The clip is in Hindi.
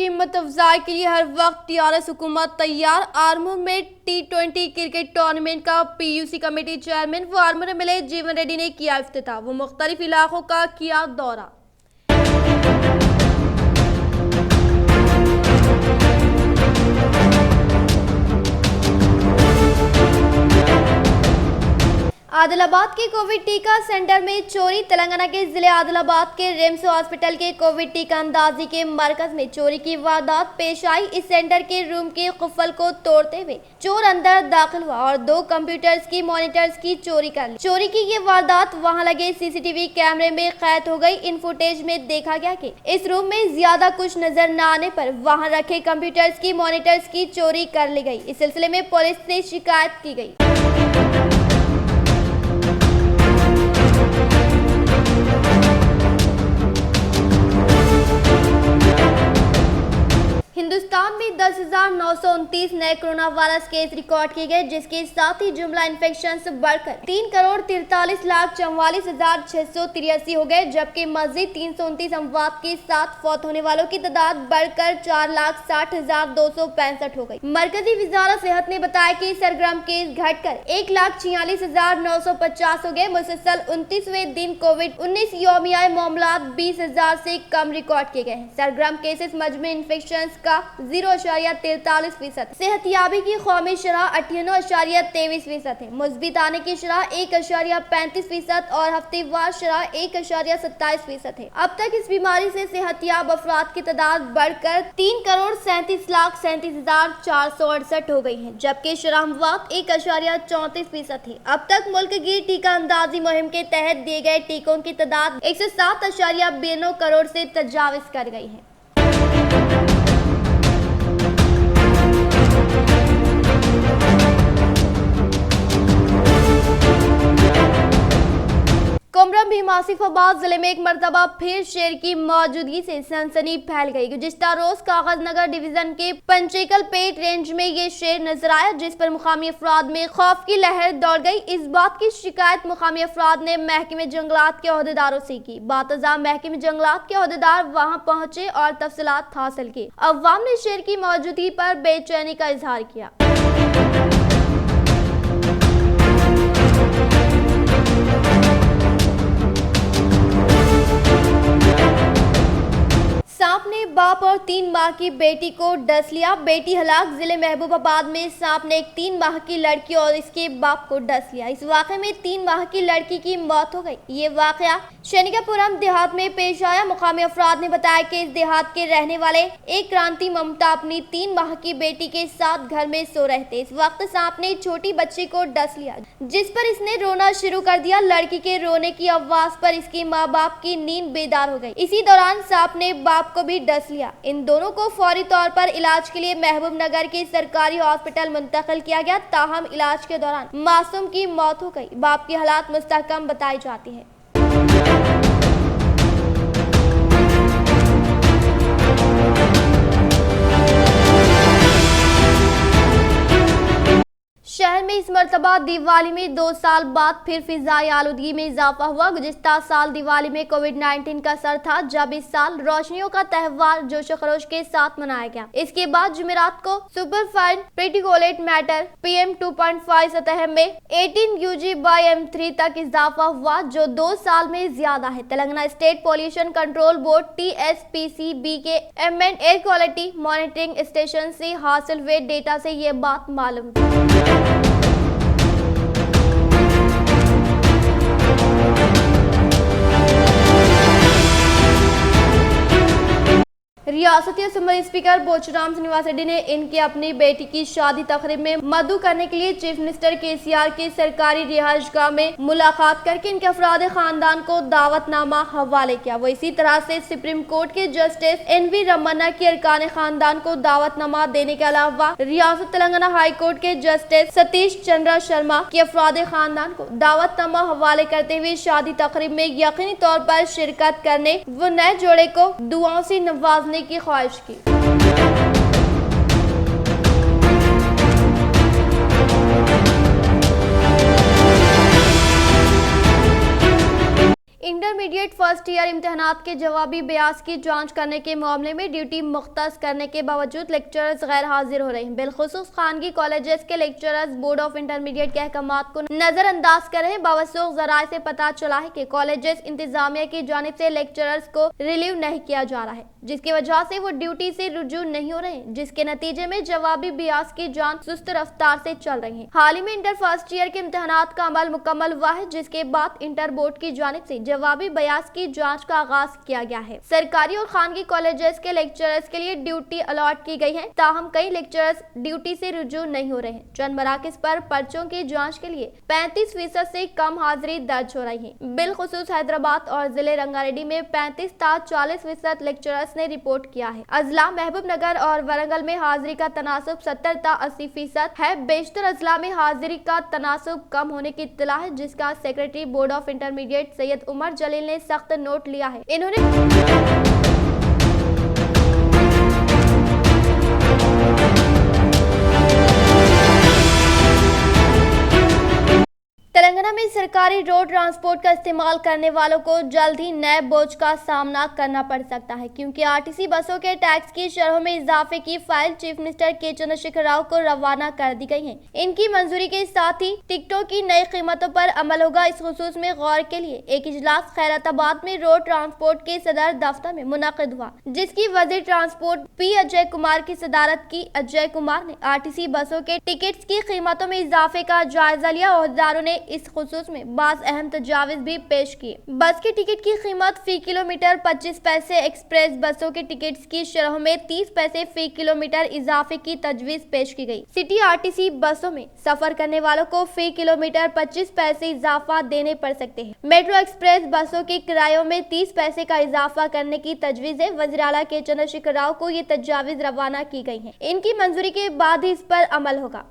हिम्मत अफजाई के लिए हर वक्त टीआरएस हुकूमत तैयार। आर्मूर में T20 क्रिकेट टूर्नामेंट का पीयूसी कमेटी चेयरमैन व आर्मूर में मिले जीवन रेड्डी ने किया इफ्तिताह। वो मुख्तलिफ इलाकों का किया दौरा। आदिलाबाद के कोविड टीका सेंटर में चोरी। तेलंगाना के जिले आदिलाबाद के रिम्स हॉस्पिटल के कोविड टीका अंदाजी के मरकज में चोरी की वारदात पेश आई। इस सेंटर के रूम के कुफल को तोड़ते हुए चोर अंदर दाखिल हुआ और 2 कंप्यूटर्स की मॉनिटर्स की चोरी कर ली। चोरी की ये वारदात वहां लगे सीसीटीवी कैमरे में कैद हो गई। इन फुटेज में देखा गया कि इस रूम में ज्यादा कुछ नजर न आने पर वहां रखे कंप्यूटर्स की मॉनिटर्स की चोरी कर ली गई। इस सिलसिले में पुलिस से शिकायत की गई। हिंदुस्तान में 10,929 नए कोरोना वायरस केस रिकॉर्ड किए गए, जिसके साथ ही जुमला इन्फेक्शन बढ़कर 3,43,44,683 हो गए, जबकि मजीद 329 अमवात के साथ फौत होने वालों की तादाद बढ़कर 4,60,265 हो गई। मरकजी वजारत सेहत ने बताया कि सरगर्म केस घटकर 1,46,950 हो गए। मुसलसल 29वें दिन कोविड-19 यौमिया मामला 20,000 से कम रिकॉर्ड किए गए। सरगर्म केसेस मजमू इन्फेक्शन का 0.43%। सेहतयाबी की कौमी शरह 98.23% है। मुस्बित आने की शरह 1.35% और हफ्तेवार शरह 1.27% है। अब तक इस बीमारी से सेहतयाब अफराद की तादाद बढ़कर 3,37,37,468 हो गई है, जबकि शरह अमवात 1.34% है। अब तक मुल्क की टीका अंदाजी मुहिम के तहत दिए गए टीकों की तादाद 107.92 करोड़ से तजाविज कर गई है। कुमरम भीम आसिफाबाद जिले में एक मरतबा फिर शेर की मौजूदगी से सनसनी फैल गई। गुज़िश्ता रोज कागज नगर डिवीजन के पंचेकल पेट रेंज में ये शेर नजर आया, जिस पर मुकामी अफराद में खौफ की लहर दौड़ गई। इस बात की शिकायत मुकामी अफराद ने महकमे जंगलात के ओहदेदारों से की। बातज़ा महकमे जंगलात के ओहदेदार वहां पहुंचे और तफसीलात हासिल की। अवाम ने शेर की मौजूदगी पर बेचैनी का इजहार किया। सांप ने बाप और 3 माह की बेटी को डस लिया। बेटी हलाक। जिले महबूबाबाद में सांप ने एक 3 माह की लड़की और इसके बाप को डस लिया। इस वाक़े में 3 माह की लड़की की मौत हो गई। ये वाक़या शनिकापुरम देहात में पेश आया। मुकामी अफराद ने बताया कि इस देहात के रहने वाले एक क्रांति ममता अपनी 3 माह की बेटी के साथ घर में सो रहे थे। इस वक्त सांप ने छोटी बच्ची को डस लिया, जिस पर इसने रोना शुरू कर दिया। लड़की के रोने की आवाज पर इसके माँ बाप की नींद बेदार हो गई। इसी दौरान सांप ने बाप को भी डस लिया। इन दोनों को फौरी तौर पर इलाज के लिए महबूब नगर के सरकारी हॉस्पिटल मुंतकिल किया गया। ताहम इलाज के दौरान मासूम की मौत हो गई। बाप की हालात मुस्तहकम बताई जाती है। शहर में इस मरतबा दिवाली में 2 साल बाद फिर फिजाई आलूदगी में इजाफा हुआ। गुज़िश्ता साल दिवाली में कोविड-19 का असर था, जब इस साल रोशनियों का त्यौहार जोशो खरोश के साथ मनाया गया। इसके बाद जुमेरात को super fine particulate matter PM 2.5 सतह में 18 UG/M3 तक इजाफा हुआ, जो 2 साल में ज्यादा है। Telangana state pollution control board TSPCB के ambient air quality monitoring station से हासिल हुए डेटा से ये बात मालूम थी। रियासती असम्बली स्पीकर बोचराम श्रीनिवास रेड्डी ने इनके अपनी बेटी की शादी तकरीब में मदु करने के लिए चीफ मिनिस्टर KCR के सरकारी रिहाइशगाह में मुलाकात करके इनके अफराद खानदान को दावतनामा हवाले किया। वो इसी तरह से सुप्रीम कोर्ट के जस्टिस NV रमन्ना के अरकान खानदान को दावतनामा देने के अलावा रियासत तेलंगाना हाई कोर्ट के जस्टिस सतीश चंद्र शर्मा के अफराद खानदान को दावतनामा हवाले करते हुए शादी तकरीब में यकीनी तौर पर शिरकत करने व नए जोड़े को दुआओं से नवाजने की ख्वाहिश की। इंटरमीडिएट फर्स्ट ईयर इम्तिहानात के जवाबी बयास की जांच करने के मामले में ड्यूटी मुख्तस करने के बावजूद लेक्चरर्स गैर हाजिर हो रहे हैं। बिलखुसूस खानगी कॉलेजेस के लेक्चरर्स बोर्ड ऑफ इंटरमीडिएट के अहकामात को नजरअंदाज कर रहे हैं। बावसूख जराये से पता चला है कि कॉलेजेस इंतजामिया की जानिब से लेक्चरर्स को रिलीव नहीं किया जा रहा है, जिसकी वजह से वो ड्यूटी से रुजू नहीं हो रहे हैं, जिसके नतीजे में जवाबी बयास की जांच सुस्त रफ्तार से चल रही है। हाल ही में इंटर फर्स्ट ईयर के इम्तिहानात का अमल मुकम्मल हुआ है, जिसके बाद इंटर बोर्ड की जानिब से जवाबी बयास की जांच का आगाज किया गया है। सरकारी और खानगी कॉलेजेस के लेक्चरर्स के लिए ड्यूटी अलॉट की गई है, ताहम कई लेक्चरर्स ड्यूटी से रुजू नहीं हो रहे हैं। चंद मराकज पर पर्चों की जांच के लिए 35% से कम हाजिरी दर्ज हो रही है। बिलखुसूस हैदराबाद और जिले रंगारेड्डी में 35 था 40% लेक्चरर्स ने रिपोर्ट किया है। अजला महबूब नगर और वरंगल में हाजिरी का तनासुब 70 था 80% है। बेशतर अजला में हाजिरी का तनासुब कम होने की इत्तला है, जिसका secretary board of intermediate Syed Umar Jalil ने सख्त नोट लिया है। इन्होंने तेलंगाना में सरकारी रोड ट्रांसपोर्ट का इस्तेमाल करने वालों को जल्द ही नए बोझ का सामना करना पड़ सकता है, क्योंकि आरटीसी बसों के टैक्स की शरहों में इजाफे की फाइल चीफ मिनिस्टर के चंद्रशेखर राव को रवाना कर दी गई है। इनकी मंजूरी के साथ ही टिकटों की नई कीमतों पर अमल होगा। इस खुसूस में गौर के लिए एक इजलास खैरताबाद में रोड ट्रांसपोर्ट के सदर दफ्तर में मुनक़िद हुआ, जिसकी वजीर ट्रांसपोर्ट पी अजय कुमार की सदारत की। अजय कुमार ने आरटीसी बसों के टिकट्स की कीमतों में इजाफे का जायजा लिया। ओहदेदारों ने इस खुसूस में बाज़ अहम तजावीज़ भी पेश किए। बस की टिकट की कीमत फी किलोमीटर 25 पैसे, एक्सप्रेस बसों के टिकट्स की शरहों में 30 पैसे फी किलोमीटर इजाफे की तजवीज़ पेश की गई। सिटी आरटीसी बसों में सफर करने वालों को फी किलोमीटर 25 पैसे इजाफा देने पड़ सकते हैं। मेट्रो एक्सप्रेस बसों के किरायों में 30 पैसे का इजाफा करने की तजवीज़ है। वज़ीर आला के चंद्रशेखर राव को ये तजावीज़ रवाना की गई है। इनकी मंजूरी के बाद ही इस पर अमल होगा।